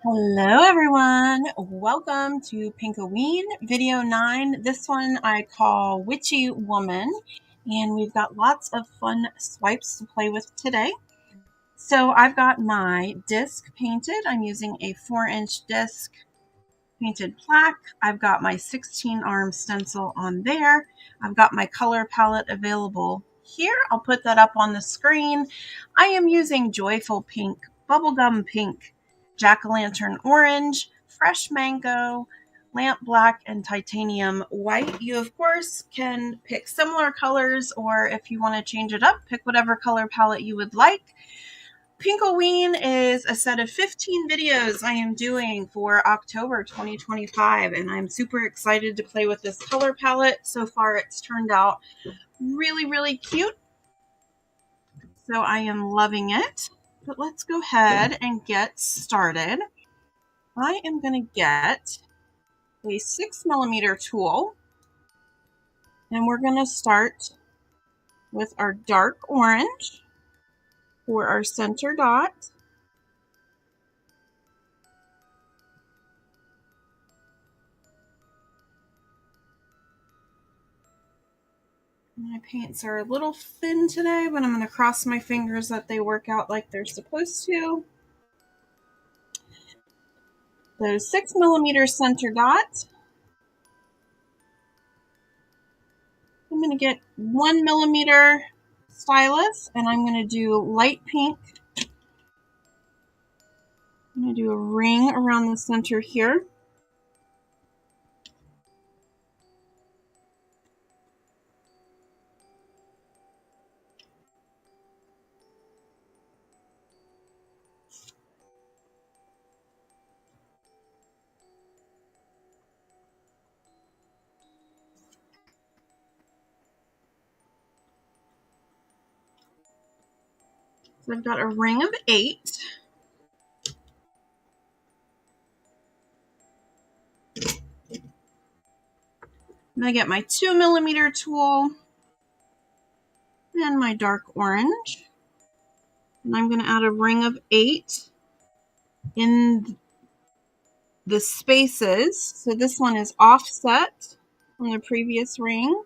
Hello everyone, welcome to Pinkoween video 9. This one I call Witchy Woman, and we've got lots of fun swipes to play with today. So I've got my disc painted. I'm using a 4-inch disc painted black. I've got my 16-arm stencil on there. I've got my color palette available here. I'll put that up on the screen. I am using Joyful Pink, Bubblegum Pink, Jack-o'-lantern Orange, Fresh Mango, Lamp Black, and Titanium White. You, of course, can pick similar colors, or if you want to change it up, pick whatever color palette you would like. Pinkoween is a set of 15 videos I am doing for October 2025, and I'm super excited to play with this color palette. So far, it's turned out really, really cute. So I am loving it. But let's go ahead and get started. I am going to get a 6mm tool, and we're going to start with our dark orange for our center dot. My paints are a little thin today, but I'm going to cross my fingers that they work out like they're supposed to. Those 6mm center dot. I'm going to get 1mm stylus, and I'm going to do light pink. I'm going to do a ring around the center here. So I've got a ring of 8. I'm going to get my 2mm tool and my dark orange. And I'm going to add a ring of 8 in the spaces. So this one is offset from the previous ring.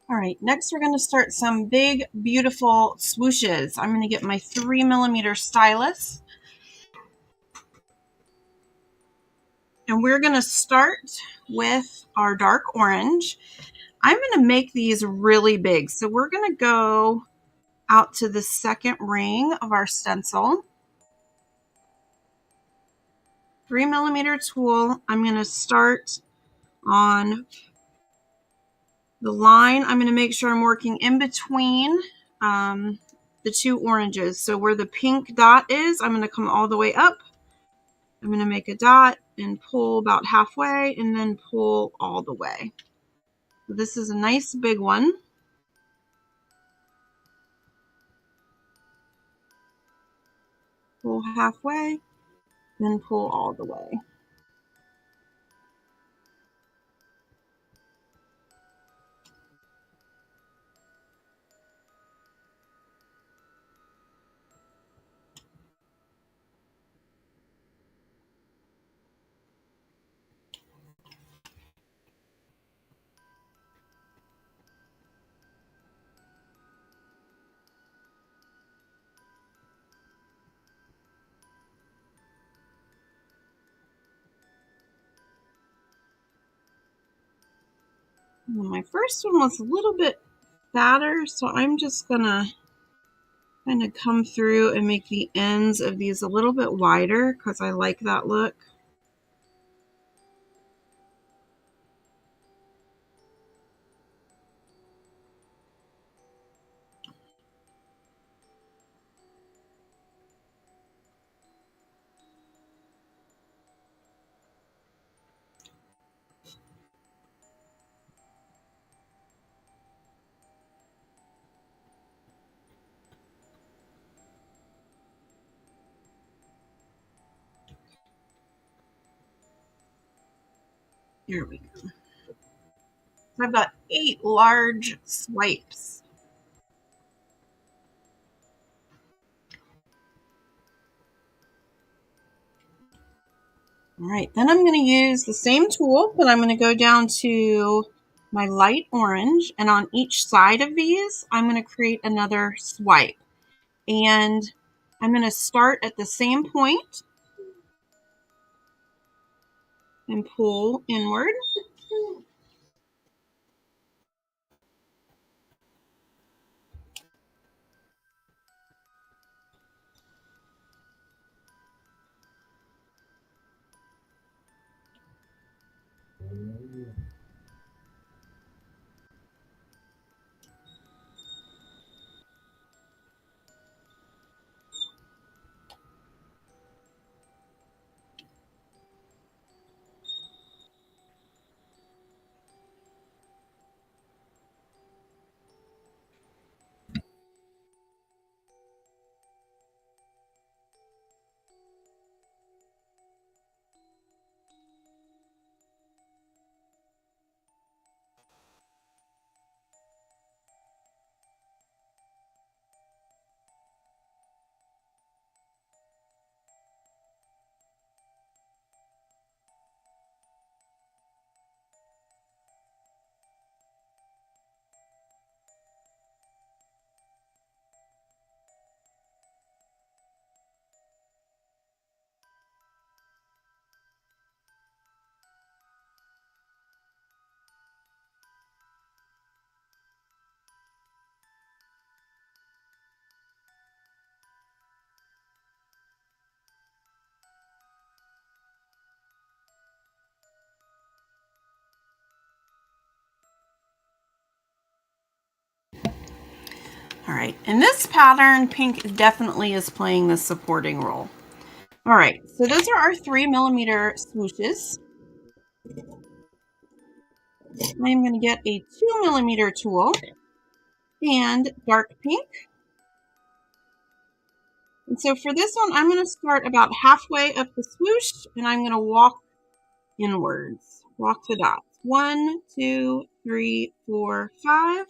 All right, next we're going to start some big, beautiful swooshes. I'm going to get my 3mm stylus. And we're going to start with our dark orange. I'm going to make these really big. So we're going to go out to the second ring of our stencil. 3mm tool. I'm going to start on the line. I'm going to make sure I'm working in between the two oranges. So where the pink dot is, I'm going to come all the way up. I'm going to make a dot and pull about halfway and then pull all the way. So this is a nice big one. Pull halfway, then pull all the way. My first one was a little bit fatter, so I'm just gonna kind of come through and make the ends of these a little bit wider because I like that look. There we go. I've got 8 large swipes. All right, then I'm going to use the same tool, but I'm going to go down to my light orange, and on each side of these, I'm going to create another swipe. And I'm going to start at the same point and pull inward. All right, in this pattern, pink definitely is playing the supporting role. All right, so those are our 3mm swooshes. I'm going to get a 2mm tool and dark pink. And so for this one, I'm going to start about halfway up the swoosh, and I'm going to walk inwards. Walk the dots. 1, 2, 3, 4, 5.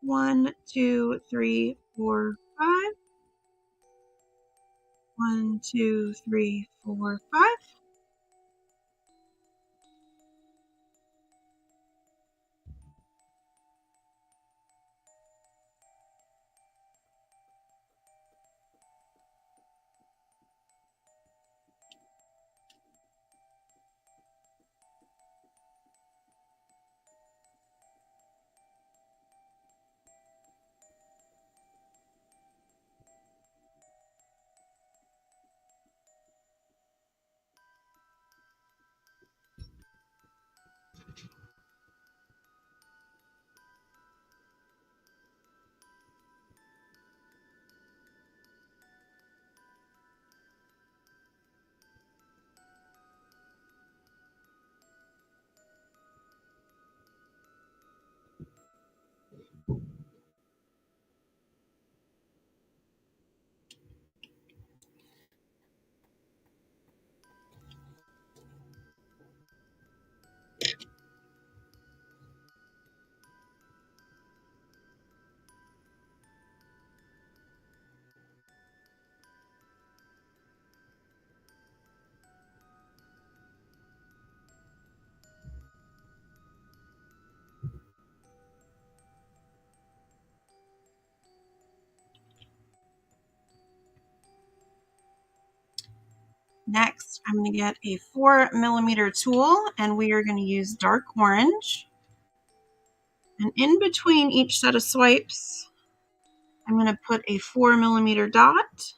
1, 2, 3, 4, 5. 1, 2, 3, 4, 5. Next, I'm going to get a 4mm tool, and we are going to use dark orange. And in between each set of swipes, I'm going to put a 4mm dot,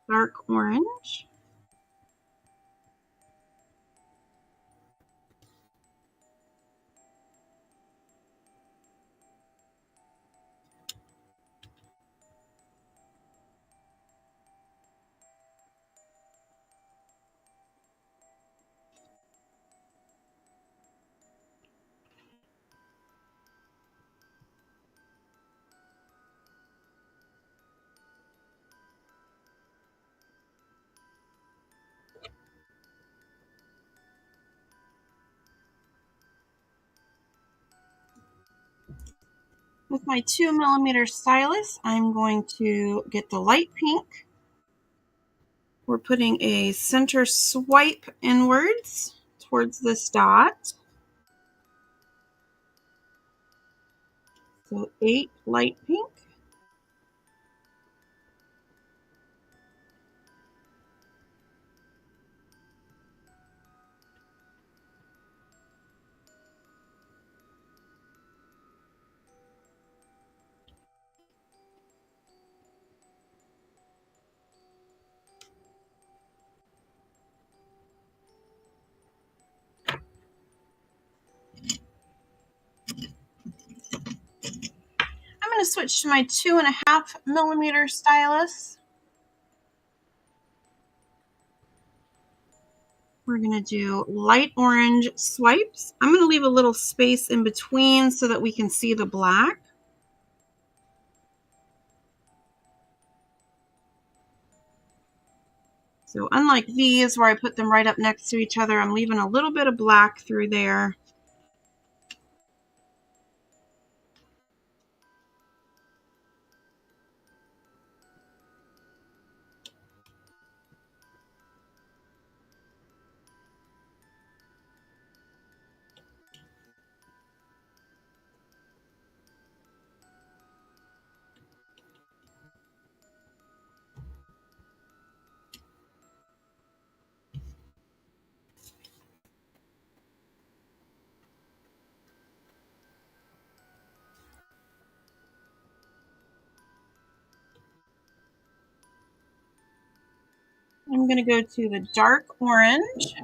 dark orange. With my 2mm stylus, I'm going to get the light pink. We're putting a center swipe inwards towards this dot. So 8 light pink. I'm going to switch to my 2.5mm stylus. We're going to do light orange swipes. I'm going to leave a little space in between so that we can see the black. So unlike these where I put them right up next to each other, I'm leaving a little bit of black through there. I'm going to go to the dark orange.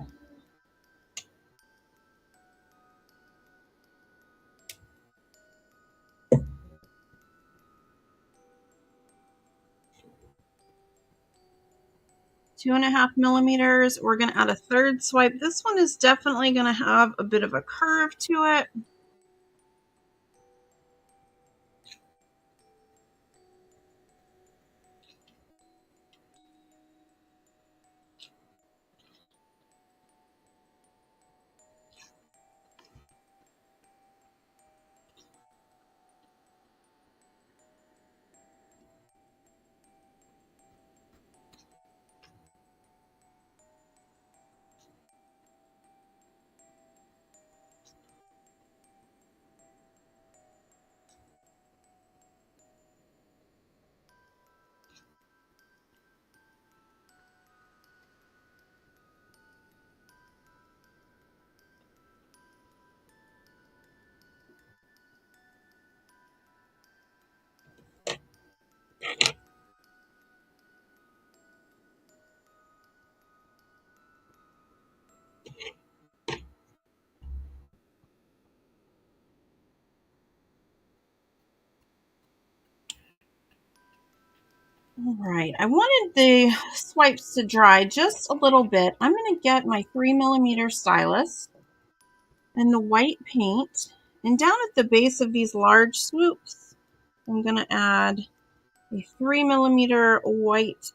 Two and a half millimeters. We're going to add a third swipe. This one is definitely going to have a bit of a curve to it. All right, I wanted the swipes to dry just a little bit. I'm going to get my 3mm stylus and the white paint, and down at the base of these large swoops, I'm going to add a 3mm white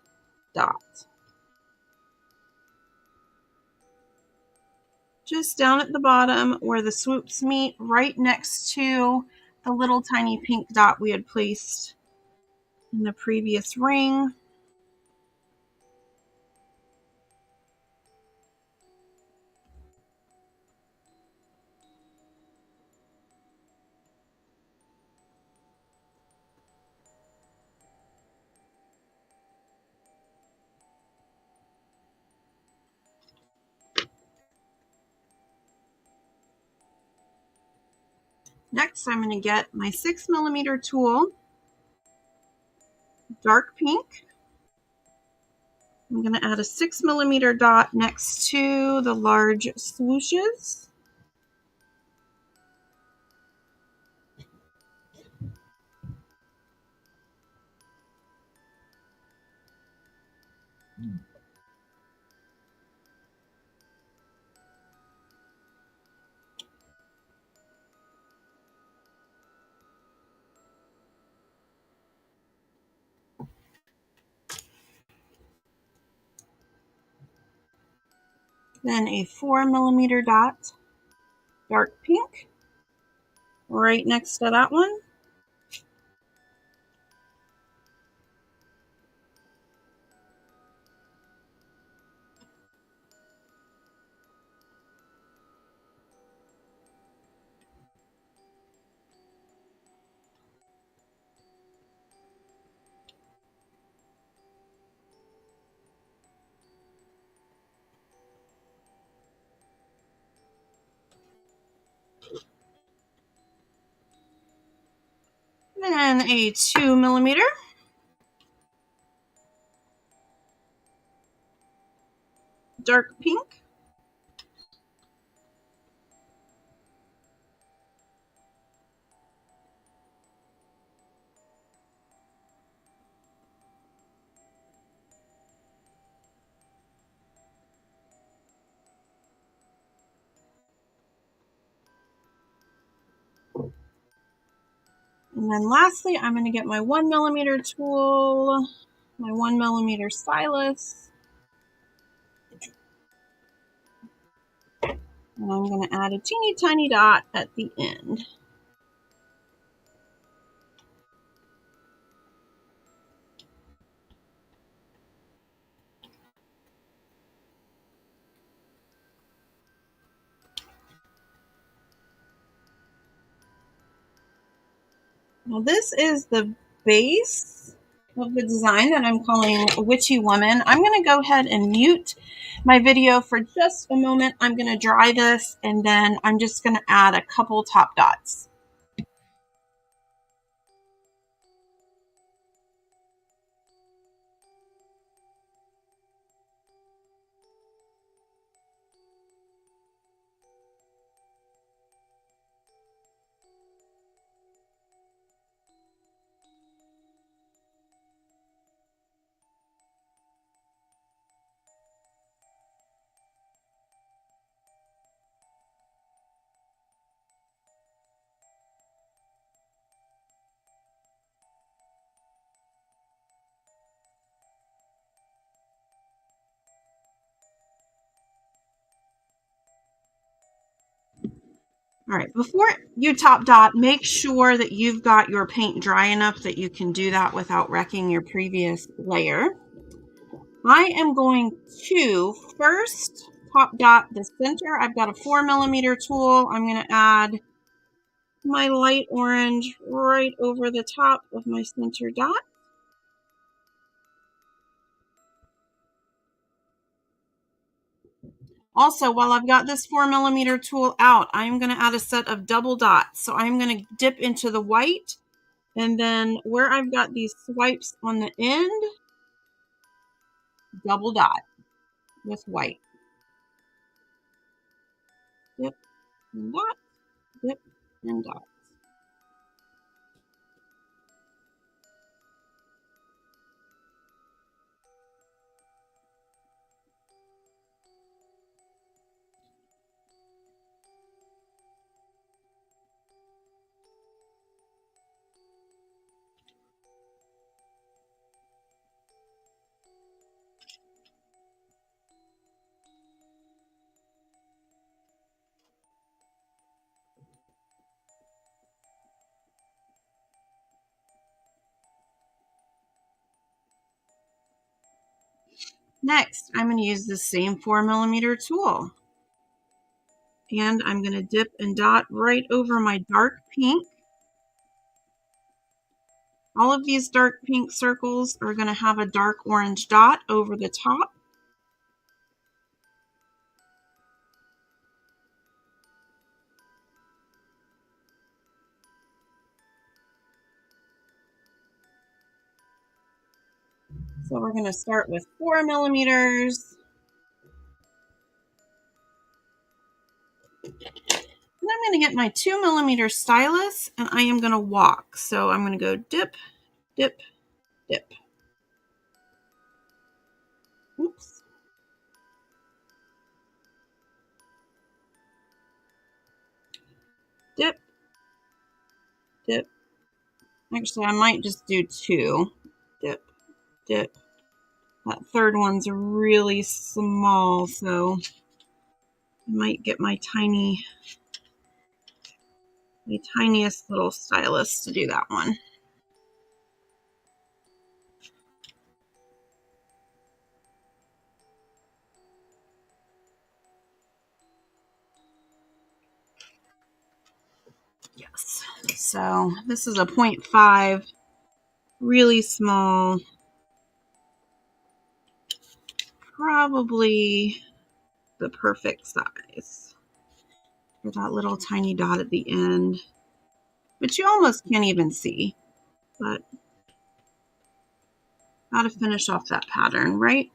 dot. Just down at the bottom where the swoops meet, right next to the little tiny pink dot we had placed in the previous ring. Next, I'm going to get my 6mm tool, dark pink. I'm going to add a 6mm dot next to the large swooshes. Then a 4mm dot, dark pink, right next to that one. And then a 2mm. Dark pink. And then lastly, I'm going to get my 1mm tool, my 1mm stylus, and I'm going to add a teeny tiny dot at the end. Now this is the base of the design that I'm calling Witchy Woman. I'm going to go ahead and mute my video for just a moment. I'm going to dry this, and then I'm just going to add a couple top dots. All right, before you top dot, make sure that you've got your paint dry enough that you can do that without wrecking your previous layer. I am going to first top dot the center. I've got a 4mm tool. I'm going to add my light orange right over the top of my center dot. Also, while I've got this 4mm tool out, I'm going to add a set of double dots. So I'm going to dip into the white, and then where I've got these swipes on the end, double dot with white. Dip and dot, dip and dot. Next, I'm going to use the same 4mm tool. And I'm going to dip and dot right over my dark pink. All of these dark pink circles are going to have a dark orange dot over the top. So we're going to start with 4mm. And I'm going to get my 2mm stylus, and I am going to walk. So I'm going to go dip, dip, dip. Oops. Dip, dip. Actually, I might just do 2. Dip, dip. That third one's really small, so I might get my tiniest little stylus to do that one. Yes. So this is a 0.5, really small, probably the perfect size for that little tiny dot at the end, which you almost can't even see. but gotta finish off that pattern, right?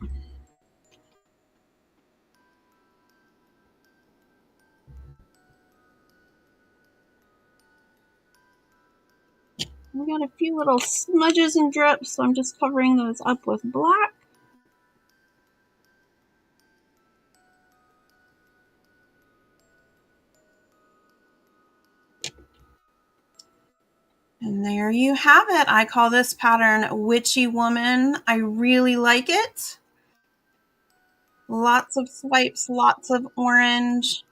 We got a few little smudges and drips, so I'm just covering those up with black. And there you have it. I call this pattern Witchy Woman. I really like it. Lots of swipes, lots of orange.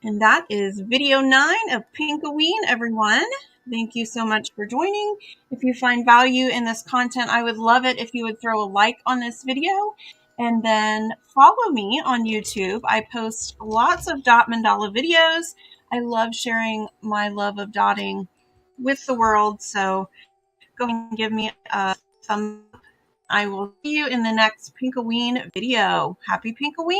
And that is video 9 of Pinkoween, everyone. Thank you so much for joining. If you find value in this content, I would love it if you would throw a like on this video and then follow me on YouTube. I post lots of dot mandala videos. I love sharing my love of dotting with the world, so go and give me a thumbs up. I will see you in the next Pinkoween video. Happy Pinkoween!